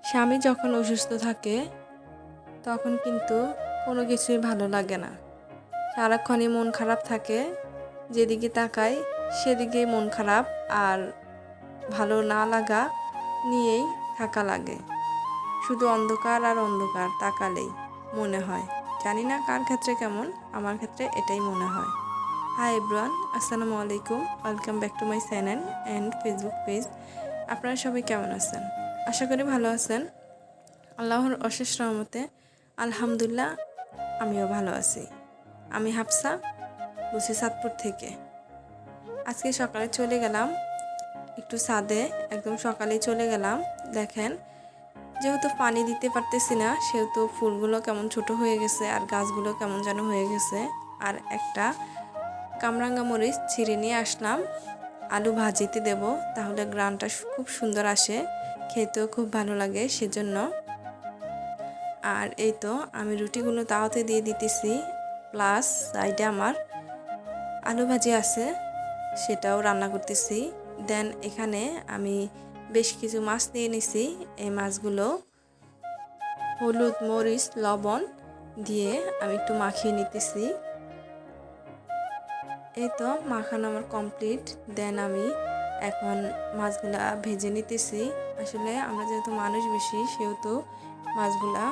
স্বামী যখন অসুস্থ থাকে তখন কিন্তু কোনো কিছুই ভালো লাগে না। সারাক্ষণই মন খারাপ থাকে, যেদিকে তাকাই সেদিকেই মন খারাপ আর ভালো না লাগা নিয়েই থাকা লাগে। শুধু অন্ধকার আর অন্ধকার তাকালেই মনে হয়। জানি না কার ক্ষেত্রে কেমন, আমার ক্ষেত্রে এটাই মনে হয়। হাই এভরিওয়ান, আসসালামু আলাইকুম, welcome back to my channel and Facebook page. আপনারা সবাই কেমন আছেন? আশা করি ভালো আছেন। আল্লাহর অশেষ রহমতে আলহামদুলিল্লাহ আমিও ভালো আছি। আমি হাফসা, বলছি চাঁদপুর থেকে। আজকে সকালে চলে গেলাম একটু ছাদে, একদম সকালেই চলে গেলাম। দেখেন, যেহেতু পানি দিতে পারতেছি না সেহেতু ফুলগুলো কেমন ছোট হয়ে গেছে আর গাছগুলো কেমন যেন হয়ে গেছে। আর একটা কামরাঙ্গা মরিচ ছিঁড়ে নিয়ে আসলাম, আলু ভাজিতে দেব, তাহলে গ্রানটা খুব সুন্দর আসে, খেতেও খুব ভালো লাগে সেজন্য। আর এই তো আমি রুটিগুলো তাওয়াতে দিয়ে দিতেছি, প্লাস সাইডে আমার আলু ভাজি আছে সেটাও রান্না করতেছি। দেন এখানে আমি বেশ কিছু মাছ নিয়ে নিছি। এই মাছগুলো হলুদ, মরিচ, লবণ দিয়ে আমি একটু মাখিয়ে নিতেছি। এই তো মাখানো আমার কমপ্লিট। দেন আমি এখন মাছগুলা ভেজে নিতেছি। আসলে আমরা যেহেতু মানুষ বেশি সেহেতু মাছগুলা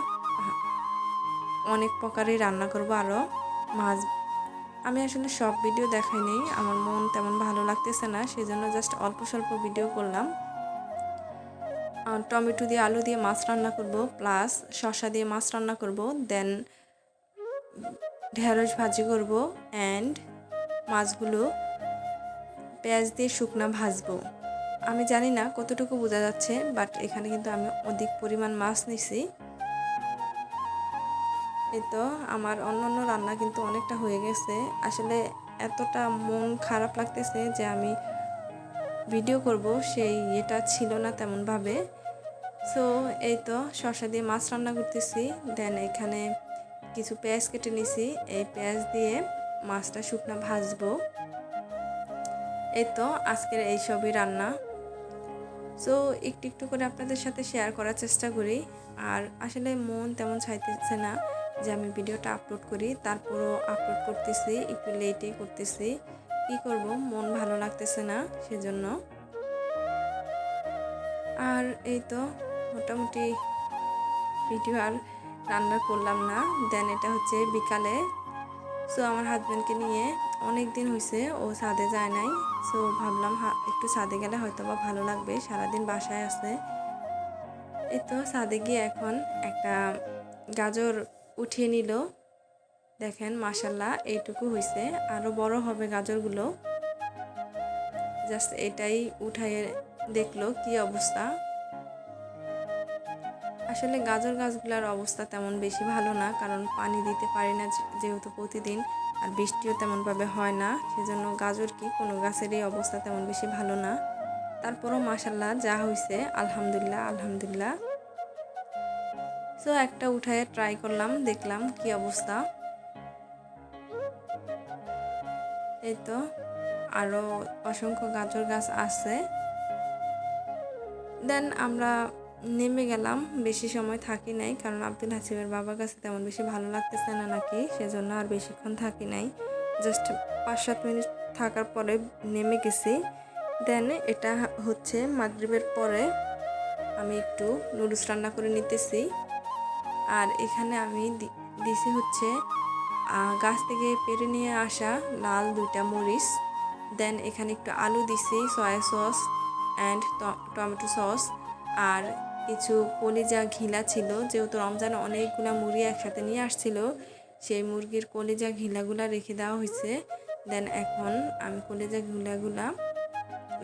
অনেক প্রকারই রান্না করব। আরও মাছ আমি আসলে সব ভিডিও দেখাই নেই, আমার মন তেমন ভালো লাগতেছে না, সেজন্য জাস্ট অল্প স্বল্প ভিডিও করলাম। টমেটো দিয়ে আলু দিয়ে মাছ রান্না করব, প্লাস শসা দিয়ে মাছ রান্না করব, দেন ঢেঁড়স ভাজি করব, অ্যান্ড মাছগুলো পেঁয়াজ দিয়ে শুকনা ভাজবো। আমি জানি না কতটুকু বোঝা যাচ্ছে, বাট এখানে কিন্তু আমি অধিক পরিমাণ মাছ নিছি। এই তো আমার অন্যান্য রান্না কিন্তু অনেকটা হয়ে গেছে। আসলে এতটা মন খারাপ লাগতেছে যে আমি ভিডিও করব সেই এটা ছিল না তেমনভাবে। সো এই তো শসা দিয়ে মাছ রান্না করতেছি। দেন এখানে কিছু পেঁয়াজ কেটে নিছি, এই পেঁয়াজ দিয়ে মাছটা শুকনা ভাজবো। এই তো আজকের এই সবই রান্না। সো একটু একটু করে আপনাদের সাথে শেয়ার করার চেষ্টা করি। আর আসলে মন তেমন চাইতেছে না যে আমি ভিডিওটা আপলোড করি, তারপরও আপলোড করতেছি, একটু লেটেই করতেছি। কি করব, মন ভালো লাগতেছে না সেজন্য। আর এই তো মোটামুটি ভিডিও আর রান্না করলাম না। দেন এটা হচ্ছে বিকালে। সো আমার হাজব্যান্ডকে নিয়ে অনেক দিন হয়েছে ও ছাদে যায় নাই। সো ভাবলাম একটু ছাদে গেলে হয়তো বা ভালো লাগবে, সারাদিন বাসায় আছে। এই তো ছাদে গিয়ে এখন একটা গাজর উঠিয়ে নিল। দেখেন মাশাল্লাহ এইটুকু হয়েছে, আরও বড় হবে গাজরগুলো। জাস্ট এটাই উঠায়ে দেখলো কি অবস্থা। আসলে গাজর গাছগুলোর অবস্থা তেমন বেশি ভালো না, কারণ পানি দিতে পারি না যেহেতু প্রতিদিন, আর বৃষ্টিও তেমনভাবে হয় না, সেজন্য গাজর কি কোনো গাছেরই অবস্থা তেমন বেশি ভালো না। তারপরও মাশাল্লাহ যা হয়েছে আলহামদুলিল্লাহ আলহামদুলিল্লাহ। সো একটা উঠায়ে ট্রাই করলাম, দেখলাম কি অবস্থা। এই তো আরও অসংখ্য গাজর গাছ আছে। দেন আমরা নেমে গেলাম, বেশি সময় থাকি নাই, কারণ আব্দুল হাসিবের বাবার কাছে তেমন বেশি ভালো লাগতেছে না নাকি, সেজন্য আর বেশিক্ষণ থাকি নাই। জাস্ট 5-7 মিনিট থাকার পরে নেমে গেছি। দেন এটা হচ্ছে মাগরিবের পরে আমি একটু নুডলস রান্না করে নিতেছি। আর এখানে আমি দিছি হচ্ছে গাছ থেকে পেরে নিয়ে আসা লাল 2টা মরিচ। দেন এখানে একটু আলু দিছি, soya sauce and tomato sauce, আর কিছু কলিজা ঘিলা ছিল, যেহেতু রমজানে অনেকগুলা মুরগি একসাথে নিয়ে আসছিল, সেই মুরগির কলিজা ঘিলাগুলা রেখে দেওয়া হয়েছে। দেন এখন আমি কলিজা ঘিলাগুলা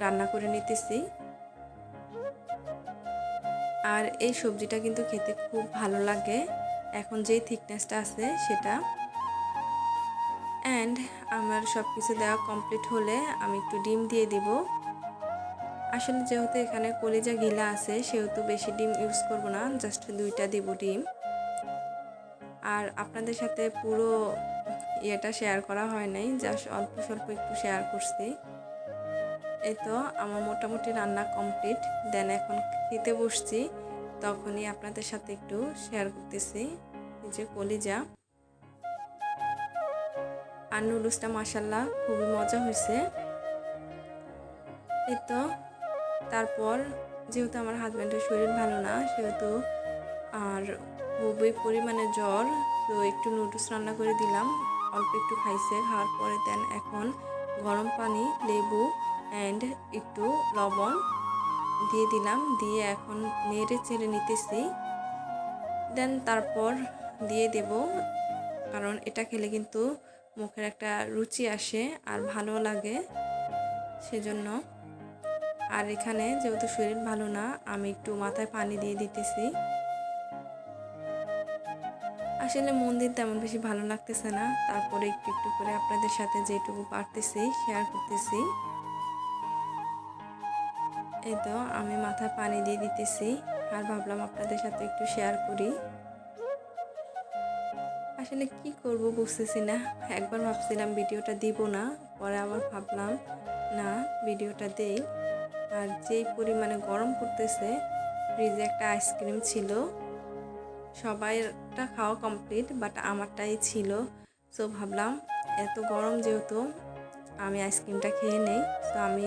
রান্না করে নিতেছি। আর এই সবজিটা কিন্তু খেতে খুব ভালো লাগে, এখন যেই থিকনেসটা আছে সেটা। অ্যান্ড আমার সব কিছু দেওয়া কমপ্লিট হলে আমি একটু ডিম দিয়ে দিব। আসলে যেহেতু এখানে কলিজা ঘিলা আছে সেহেতু বেশি ডিম ইউজ করব না, জাস্ট 2টা দিব ডিম। আর আপনাদের সাথে পুরো ইয়েটা শেয়ার করা হয় নাই, জাস্ট অল্প স্বল্প একটু শেয়ার করছি। এই তো আমার মোটামুটি রান্না কমপ্লিট। দেন এখন খেতে বসছি। তখনই আপনাদের সাথে একটু শেয়ার করতেছি। এই যে কলিজা আর নুডলসটা মাশাল্লাহ খুবই মজা হয়েছে। এই তো তারপর যেহেতু আমার হাজব্যান্ডের শরীর ভালো না, সেহেতু আর খুবই পরিমাণে জ্বর, তো একটু নুডলস রান্না করে দিলাম। অল্প একটু খাইছে, খাওয়ার পরে দেন এখন গরম পানি, লেবু অ্যান্ড একটু লবণ দিয়ে দিলাম, দিয়ে এখন নেড়ে চেড়ে নিতেছি। দেন তারপর দিয়ে দেব, কারণ এটা খেলে কিন্তু মুখের একটা রুচি আসে আর ভালো লাগে সেজন্য। আর এখানে যেহেতু শরীর ভালো না, আমি একটু মাথায় পানি দিয়ে দিতেছি। আসলে মন দিন তেমন বেশি ভালো লাগতেছে না, তারপরে একটু একটু করে আপনাদের সাথে যেটুকু পারতেছি শেয়ার করতেছি। এই তো আমি মাথায় পানি দিয়ে দিতেছি আর ভাবলাম আপনাদের সাথে একটু শেয়ার করি। আসলে কি করব বুঝতেছি না, একবার ভাবছিলাম ভিডিওটা দিব না, পরে আবার ভাবলাম না ভিডিওটা দেই। আর যেই পরিমাণে গরম পড়তেছে, ফ্রিজে একটা আইসক্রিম ছিল, সবাইটা খাওয়া কমপ্লিট বাট আমারটাই ছিল। সো ভাবলাম এত গরম যেহেতু আমি আইসক্রিমটা খেয়ে নেই। তো আমি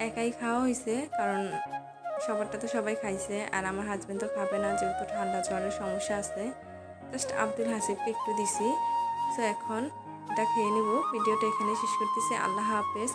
একাই খাওয়া হয়েছে, কারণ সবারটা তো সবাই খাইছে আর আমার হাজব্যান্ড তো খাবে না, যেহেতু ঠান্ডা জ্বরের সমস্যা আছে। জাস্ট আব্দুল হাসিবকে একটু দিছি। সো এখন এটা খেয়ে নেব। ভিডিওটা এখানে শেষ করতেছি। আল্লাহ হাফেজ।